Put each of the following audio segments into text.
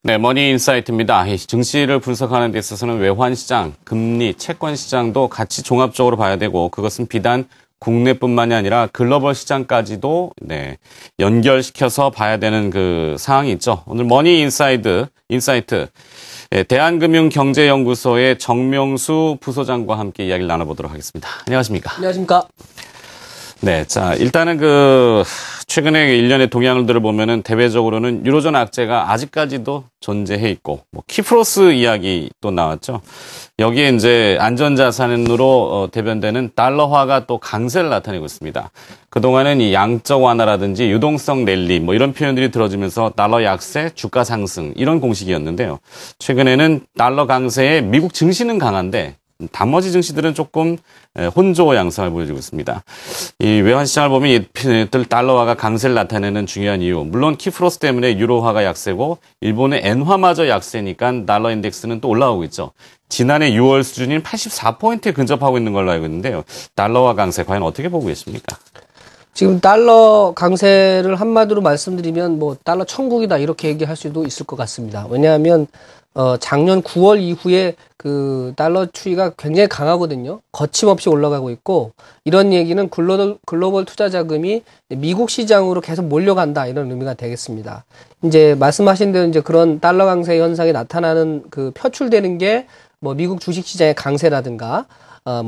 네, 머니인사이트입니다. 증시를 분석하는 데 있어서는 외환시장, 금리, 채권시장도 같이 종합적으로 봐야 되고 그것은 비단 국내뿐만이 아니라 글로벌 시장까지도 연결시켜서 봐야 되는 그 상황이 있죠. 오늘 머니인사이트 대한금융경제연구소의 정명수 부소장과 함께 이야기를 나눠보도록 하겠습니다. 안녕하십니까? 안녕하십니까? 네, 자, 일단은 최근에 일련의 동향들을 보면은 대외적으로는 유로존 악재가 아직까지도 존재해 있고, 키프로스 이야기 또 나왔죠. 여기에 이제 안전자산으로 대변되는 달러화가 또 강세를 나타내고 있습니다. 그동안은 이 양적 완화라든지 유동성 랠리 이런 표현들이 들어지면서 달러 약세, 주가 상승 이런 공식이었는데요. 최근에는 달러 강세에 미국 증시는 강한데 나머지 증시들은 조금 혼조 양상을 보여주고 있습니다. 이 외환시장을 보면 이 달러화가 강세를 나타내는 중요한 이유, 물론 키프로스 때문에 유로화가 약세고 일본의 엔화마저 약세니까 달러 인덱스는 또 올라오고 있죠. 지난해 6월 수준인 84포인트에 근접하고 있는 걸로 알고 있는데요. 달러화 강세 과연 어떻게 보고 계십니까? 지금 달러 강세를 한마디로 말씀드리면 달러 천국이다 이렇게 얘기할 수도 있을 것 같습니다. 왜냐하면 작년 9월 이후에 그 달러 추이가 굉장히 강하거든요. 거침없이 올라가고 있고, 이런 얘기는 글로벌 투자 자금이 미국 시장으로 계속 몰려간다 이런 의미가 되겠습니다. 이제 말씀하신 대로 이제 그런 달러 강세 현상이 나타나는 표출되는 게 미국 주식 시장의 강세라든가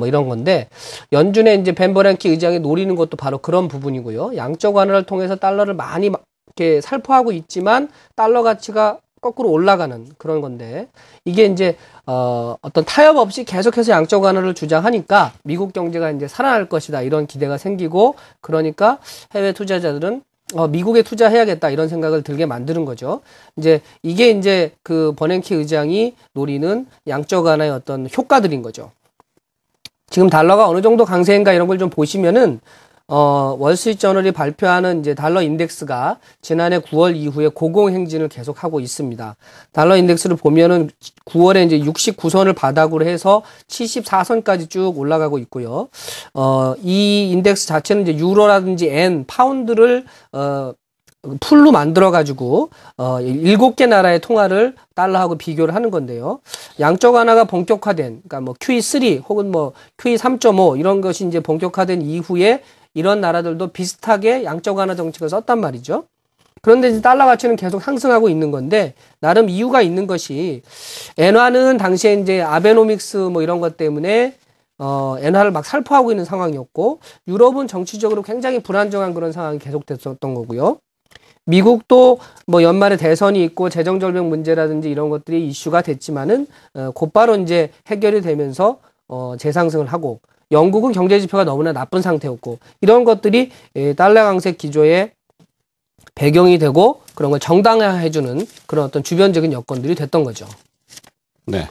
이런 건데, 연준의 이제 벤 버냉키 의장이 노리는 것도 바로 그런 부분이고요. 양적 완화를 통해서 달러를 많이 이렇게 살포하고 있지만 달러 가치가 거꾸로 올라가는 그런 건데, 이게 이제 어떤 타협 없이 계속해서 양적 완화를 주장하니까 미국 경제가 이제 살아날 것이다 이런 기대가 생기고, 그러니까 해외 투자자들은 미국에 투자해야겠다 이런 생각을 들게 만드는 거죠. 이게 이제 그 버냉키 의장이 노리는 양적 완화의 어떤 효과들인 거죠. 지금 달러가 어느 정도 강세인가 이런 걸 좀 보시면은 월스트리트저널이 발표하는 이제 달러 인덱스가 지난해 9월 이후에 고공행진을 계속하고 있습니다. 달러 인덱스를 보면은 9월에 이제 69선을 바닥으로 해서 74선까지 쭉 올라가고 있고요. 이 인덱스 자체는 이제 유로라든지 엔, 파운드를 풀로 만들어가지고, 7개 나라의 통화를 달러하고 비교를 하는 건데요. 양적 완화가 본격화된, 그러니까 QE3 혹은 QE3.5 이런 것이 이제 본격화된 이후에 이런 나라들도 비슷하게 양적 완화 정책을 썼단 말이죠. 그런데 이제 달러 가치는 계속 상승하고 있는 건데, 나름 이유가 있는 것이, 엔화는 당시에 이제 아베노믹스 이런 것 때문에 엔화를 막 살포하고 있는 상황이었고, 유럽은 정치적으로 굉장히 불안정한 그런 상황이 계속됐었던 거고요. 미국도 연말에 대선이 있고 재정절벽 문제라든지 이런 것들이 이슈가 됐지만은 곧바로 이제 해결이 되면서 재상승을 하고, 영국은 경제 지표가 너무나 나쁜 상태였고, 이런 것들이 달러 강세 기조의 배경이 되고 그런 걸 정당화해주는 그런 어떤 주변적인 여건들이 됐던 거죠. 네.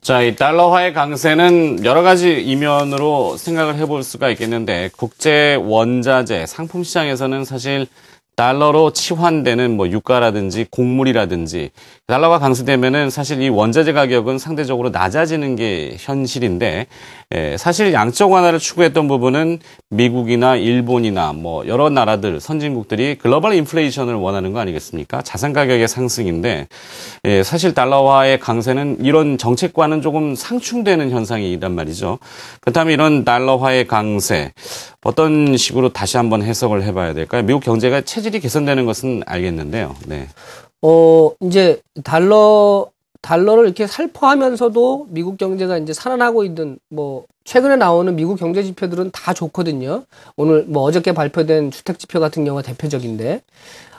자, 이 달러화의 강세는 여러 가지 이면으로 생각을 해볼 수가 있겠는데, 국제 원자재 상품 시장에서는 사실 달러로 치환되는 유가라든지 곡물이라든지 달러가 강세되면은 사실 이 원자재 가격은 상대적으로 낮아지는 게 현실인데, 사실 양적 완화를 추구했던 부분은 미국이나 일본이나 여러 나라들 선진국들이 글로벌 인플레이션을 원하는 거 아니겠습니까? 자산 가격의 상승인데, 사실 달러화의 강세는 이런 정책과는 조금 상충되는 현상이란 말이죠. 그렇다면 이런 달러화의 강세 어떤 식으로 다시 한번 해석을 해봐야 될까요? 미국 경제가 체질이 개선되는 것은 알겠는데요. 네. 이제 달러를 이렇게 살포하면서도 미국 경제가 이제 살아나고 있는, 최근에 나오는 미국 경제 지표들은 다 좋거든요. 오늘 어저께 발표된 주택 지표 같은 경우가 대표적인데,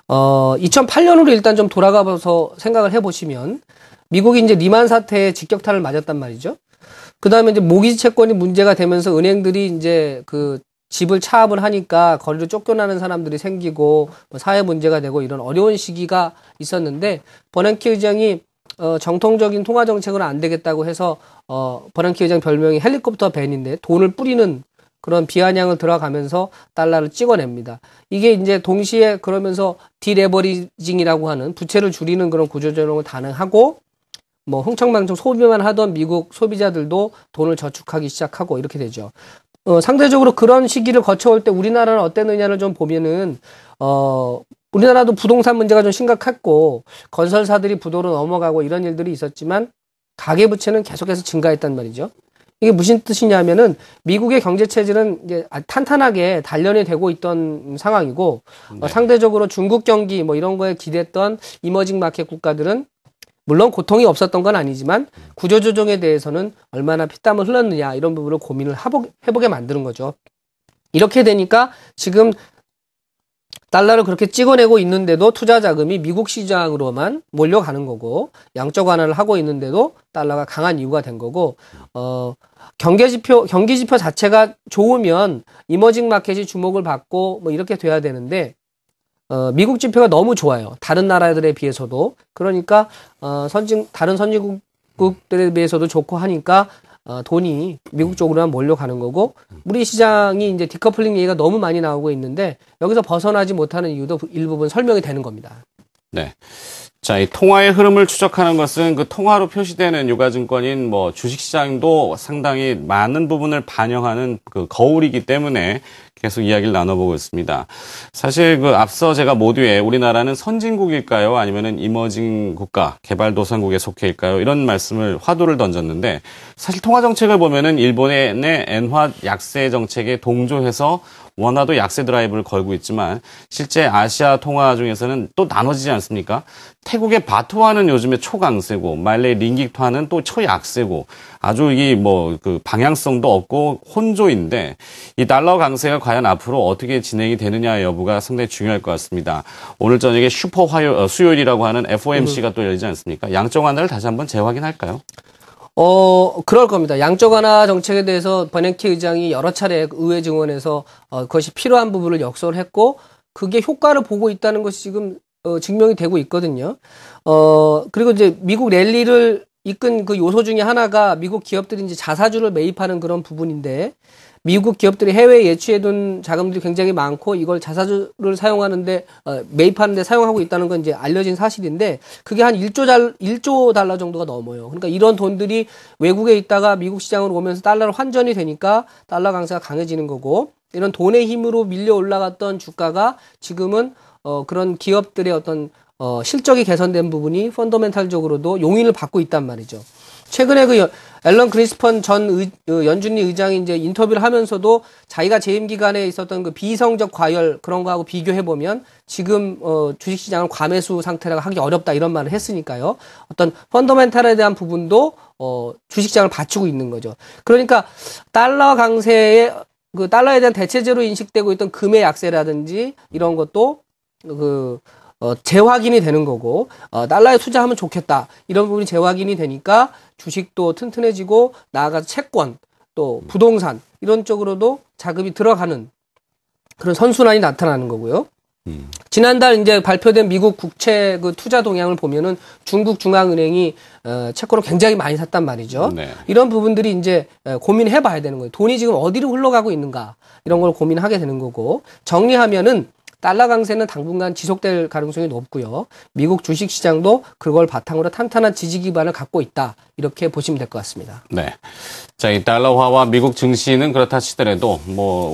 2008년으로 일단 좀 돌아가 봐서 생각을 해보시면, 미국이 이제 리만 사태에 직격탄을 맞았단 말이죠. 그 다음에 이제 모기지 채권이 문제가 되면서 은행들이 이제 집을 차압을 하니까 거리로 쫓겨나는 사람들이 생기고 사회 문제가 되고 이런 어려운 시기가 있었는데, 버냉키 의장이 정통적인 통화 정책은 안 되겠다고 해서 버냉키 의장 별명이 헬리콥터 벤인데, 돈을 뿌리는 그런 비아냥을 들어가면서 달러를 찍어냅니다. 이게 이제 동시에 그러면서 디레버리징이라고 하는 부채를 줄이는 그런 구조조정을 단행하고, 흥청망청 소비만 하던 미국 소비자들도 돈을 저축하기 시작하고 이렇게 되죠. 상대적으로 그런 시기를 거쳐올 때 우리나라는 어땠느냐를 좀 보면은, 우리나라도 부동산 문제가 좀 심각했고 건설사들이 부도로 넘어가고 이런 일들이 있었지만 가계부채는 계속해서 증가했단 말이죠. 이게 무슨 뜻이냐면은 미국의 경제 체질은 이제 탄탄하게 단련이 되고 있던 상황이고 네. 상대적으로 중국 경기 뭐 이런 거에 기댔던 이머징 마켓 국가들은 물론 고통이 없었던 건 아니지만 구조조정에 대해서는 얼마나 피땀을 흘렸느냐 이런 부분을 고민을 해보게 만드는 거죠. 이렇게 되니까 지금 달러를 그렇게 찍어내고 있는데도 투자 자금이 미국 시장으로만 몰려가는 거고 양적 완화를 하고 있는데도 달러가 강한 이유가 된 거고 경기 지표 자체가 좋으면 이머징 마켓이 주목을 받고 뭐 이렇게 돼야 되는데 미국 지표가 너무 좋아요. 다른 나라들에 비해서도. 그러니까 다른 선진국들에 비해서도 좋고 하니까 돈이 미국 쪽으로만 몰려가는 거고 우리 시장이 이제 디커플링 얘기가 너무 많이 나오고 있는데 여기서 벗어나지 못하는 이유도 일부분 설명이 되는 겁니다. 네. 자, 이 통화의 흐름을 추적하는 것은 그 통화로 표시되는 유가증권인 뭐 주식시장도 상당히 많은 부분을 반영하는 그 거울이기 때문에 계속 이야기를 나눠보고 있습니다. 사실 그 앞서 제가 모두에 우리나라는 선진국일까요? 아니면은 이머징 국가, 개발도상국에 속해 있을까요? 이런 말씀을 화두를 던졌는데 사실 통화 정책을 보면은 일본의 엔화 약세 정책에 동조해서 원화도 약세 드라이브를 걸고 있지만 실제 아시아 통화 중에서는 또 나눠지지 않습니까? 태국의 바트화는 요즘에 초강세고 말레이 링깃화는 또 초약세고 아주 이 뭐 그 방향성도 없고 혼조인데 이 달러 강세가 과연 앞으로 어떻게 진행이 되느냐 여부가 상당히 중요할 것 같습니다. 오늘 저녁에 슈퍼 수요일이라고 하는 FOMC가 또 열리지 않습니까? 양적 완화를 다시 한번 재확인할까요? 그럴 겁니다. 양적 완화 정책에 대해서 버냉키 의장이 여러 차례 의회 증언에서 그것이 필요한 부분을 역설을 했고 그게 효과를 보고 있다는 것이 지금 증명이 되고 있거든요. 그리고 이제 미국 랠리를 이끈 그 요소 중에 하나가 미국 기업들이 이제 자사주를 매입하는 그런 부분인데 미국 기업들이 해외에 예치해둔 자금들이 굉장히 많고 이걸 자사주를 사용하는데 매입하는데 사용하고 있다는 건 이제 알려진 사실인데 그게 한 1조 달러 정도가 넘어요. 그러니까 이런 돈들이 외국에 있다가 미국 시장으로 오면서 달러로 환전이 되니까 달러 강세가 강해지는 거고 이런 돈의 힘으로 밀려 올라갔던 주가가 지금은 그런 기업들의 어떤 실적이 개선된 부분이 펀더멘탈적으로도 용인을 받고 있단 말이죠. 최근에 그 앨런 그리스펀 전 연준리 의장이 이제 인터뷰를 하면서도 자기가 재임 기간에 있었던 그 비이성적 과열 그런 거하고 비교해 보면 지금 주식시장은 과매수 상태라고 하기 어렵다 이런 말을 했으니까요. 어떤 펀더멘탈에 대한 부분도 주식시장을 받치고 있는 거죠. 그러니까 달러 강세에 그 달러에 대한 대체제로 인식되고 있던 금의 약세라든지 이런 것도 재확인이 되는 거고, 달러에 투자하면 좋겠다. 이런 부분이 재확인이 되니까 주식도 튼튼해지고, 나아가서 채권, 또 부동산, 이런 쪽으로도 자금이 들어가는 그런 선순환이 나타나는 거고요. 지난달 이제 발표된 미국 국채 그 투자 동향을 보면은 중국 중앙은행이 채권을 굉장히 많이 샀단 말이죠. 네. 이런 부분들이 이제 고민해 봐야 되는 거예요. 돈이 지금 어디로 흘러가고 있는가 이런 걸 고민하게 되는 거고 정리하면은 달러 강세는 당분간 지속될 가능성이 높고요. 미국 주식시장도 그걸 바탕으로 탄탄한 지지 기반을 갖고 있다. 이렇게 보시면 될 것 같습니다. 네. 자, 이 달러화와 미국 증시는 그렇다 치더라도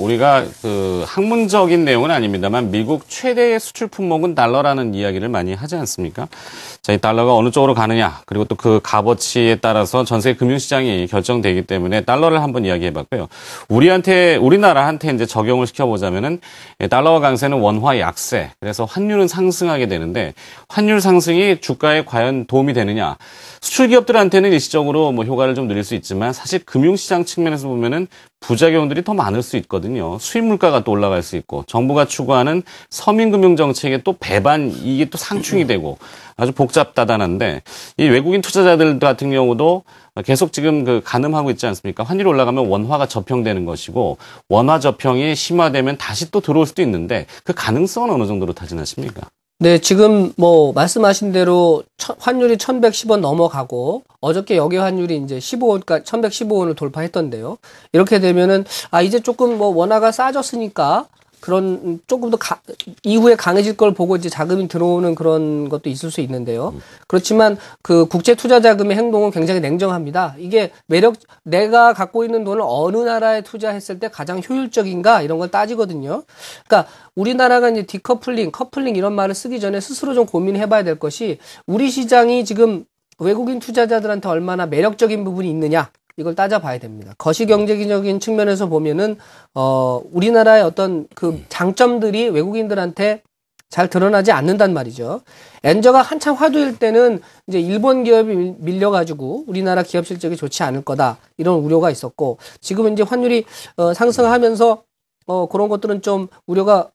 우리가 그 학문적인 내용은 아닙니다만 미국 최대의 수출 품목은 달러라는 이야기를 많이 하지 않습니까? 자, 이 달러가 어느 쪽으로 가느냐, 그리고 또 그 값어치에 따라서 전 세계 금융시장이 결정되기 때문에 달러를 한번 이야기해 봤고요. 우리나라한테 이제 적용을 시켜보자면은 달러화 강세는 원화 약세, 그래서 환율은 상승하게 되는데 환율 상승이 주가에 과연 도움이 되느냐? 수출 기업들한테는 일시적으로 효과를 좀 누릴 수 있지만 사실 금융시장 측면에서 보면은 부작용들이 더 많을 수 있거든요. 수입 물가가 또 올라갈 수 있고 정부가 추구하는 서민금융 정책의 또 배반 이게 또 상충이 되고 아주 복잡다단한데 이 외국인 투자자들 같은 경우도 계속 지금 가늠하고 있지 않습니까? 환율이 올라가면 원화가 저평되는 것이고 원화 저평이 심화되면 다시 또 들어올 수도 있는데 그 가능성은 어느 정도로 타진하십니까? 네, 지금 말씀하신 대로 환율이 1110원 넘어가고 어저께 역외 환율이 이제 15원까지 1115원을 돌파했던데요. 이렇게 되면은 이제 조금 원화가 싸졌으니까 그런 조금 더 이후에 강해질 걸 보고 이제 자금이 들어오는 그런 것도 있을 수 있는데요. 그렇지만 그 국제 투자 자금의 행동은 굉장히 냉정합니다. 이게 내가 갖고 있는 돈을 어느 나라에 투자했을 때 가장 효율적인가 이런 걸 따지거든요. 그러니까 우리나라가 이제 커플링 이런 말을 쓰기 전에 스스로 좀 고민해봐야 될 것이 우리 시장이 지금 외국인 투자자들한테 얼마나 매력적인 부분이 있느냐 이걸 따져봐야 됩니다. 거시경제적인 측면에서 보면은 우리나라의 어떤 그 장점들이 외국인들한테 잘 드러나지 않는단 말이죠. 엔저가 한참 화두일 때는 이제 일본 기업이 밀려가지고 우리나라 기업 실적이 좋지 않을 거다 이런 우려가 있었고 지금은 이제 환율이 상승하면서 그런 것들은 좀 우려가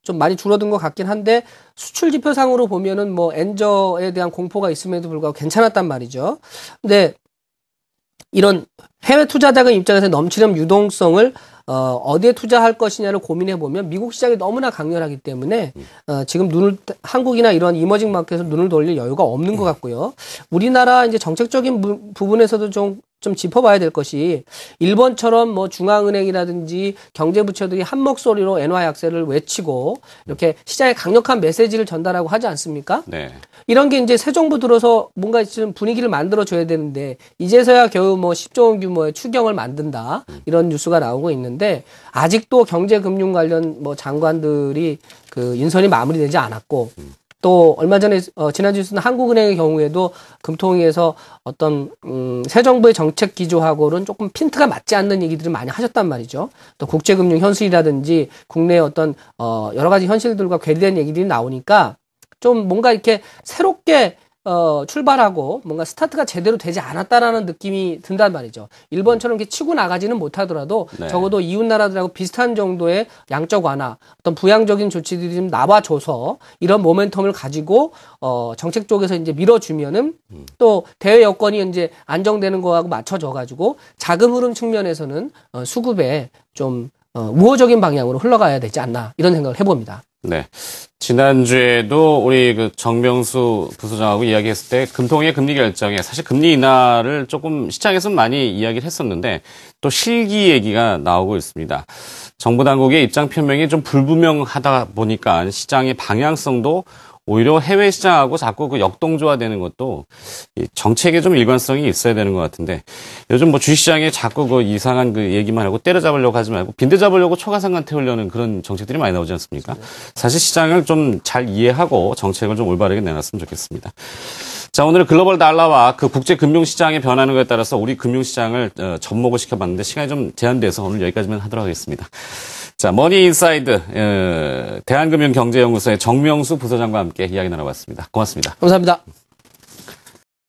좀 많이 줄어든 것 같긴 한데 수출 지표상으로 보면은 뭐 엔저에 대한 공포가 있음에도 불구하고 괜찮았단 말이죠. 근데 이런 해외 투자 자금 입장에서 넘치는 유동성을 어디에 투자할 것이냐를 고민해 보면 미국 시장이 너무나 강렬하기 때문에 지금 한국이나 이런 이머징 마켓에서 눈을 돌릴 여유가 없는 것 같고요. 우리나라 이제 정책적인 부분에서도 좀 짚어봐야 될 것이 일본처럼 뭐 중앙은행이라든지 경제부처들이 한 목소리로 엔화 약세를 외치고 이렇게 시장에 강력한 메시지를 전달하고 하지 않습니까? 네. 이런 게 이제 새 정부 들어서 뭔가 좀 분위기를 만들어줘야 되는데 이제서야 겨우 뭐 10조 원 규모의 추경을 만든다 이런 뉴스가 나오고 있는데 아직도 경제금융 관련 뭐 장관들이 그 인선이 마무리되지 않았고 또 얼마 전에 지난주에 있었던 한국은행의 경우에도 금통위에서 어떤 새 정부의 정책 기조하고는 조금 핀트가 맞지 않는 얘기들을 많이 하셨단 말이죠. 또 국제금융 현실이라든지 국내의 어떤 여러 가지 현실들과 괴리된 얘기들이 나오니까 좀 뭔가 이렇게 새롭게 출발하고 뭔가 스타트가 제대로 되지 않았다라는 느낌이 든단 말이죠. 일본처럼 이렇게 치고 나가지는 못하더라도 네. 적어도 이웃 나라들하고 비슷한 정도의 양적 완화, 어떤 부양적인 조치들이 좀 나와줘서 이런 모멘텀을 가지고 정책 쪽에서 이제 밀어주면은 또 대외 여건이 이제 안정되는 거하고 맞춰져 가지고 자금 흐름 측면에서는 수급에 좀 우호적인 방향으로 흘러가야 되지 않나 이런 생각을 해봅니다. 네. 지난주에도 우리 그 정명수 부소장하고 이야기했을 때 금통위의 금리 결정에 사실 금리 인하를 조금 시장에서는 많이 이야기를 했었는데 또 실기 얘기가 나오고 있습니다. 정부 당국의 입장 표명이 좀 불분명하다 보니까 시장의 방향성도 오히려 해외 시장하고 자꾸 그 역동조화되는 것도 이 정책에 좀 일관성이 있어야 되는 것 같은데 요즘 뭐 주식시장에 자꾸 그 이상한 그 얘기만 하고 때려잡으려고 하지 말고 빈대 잡으려고 초가상관 태우려는 그런 정책들이 많이 나오지 않습니까? 사실 시장을 좀 잘 이해하고 정책을 좀 올바르게 내놨으면 좋겠습니다. 자, 오늘은 글로벌 달러와 그 국제 금융시장의 변하는 것에 따라서 우리 금융시장을 접목을 시켜봤는데 시간이 좀 제한돼서 오늘 여기까지만 하도록 하겠습니다. 자, 머니인사이드 대한금융경제연구소의 정명수 부소장과 함께 이야기 나눠봤습니다. 고맙습니다. 감사합니다.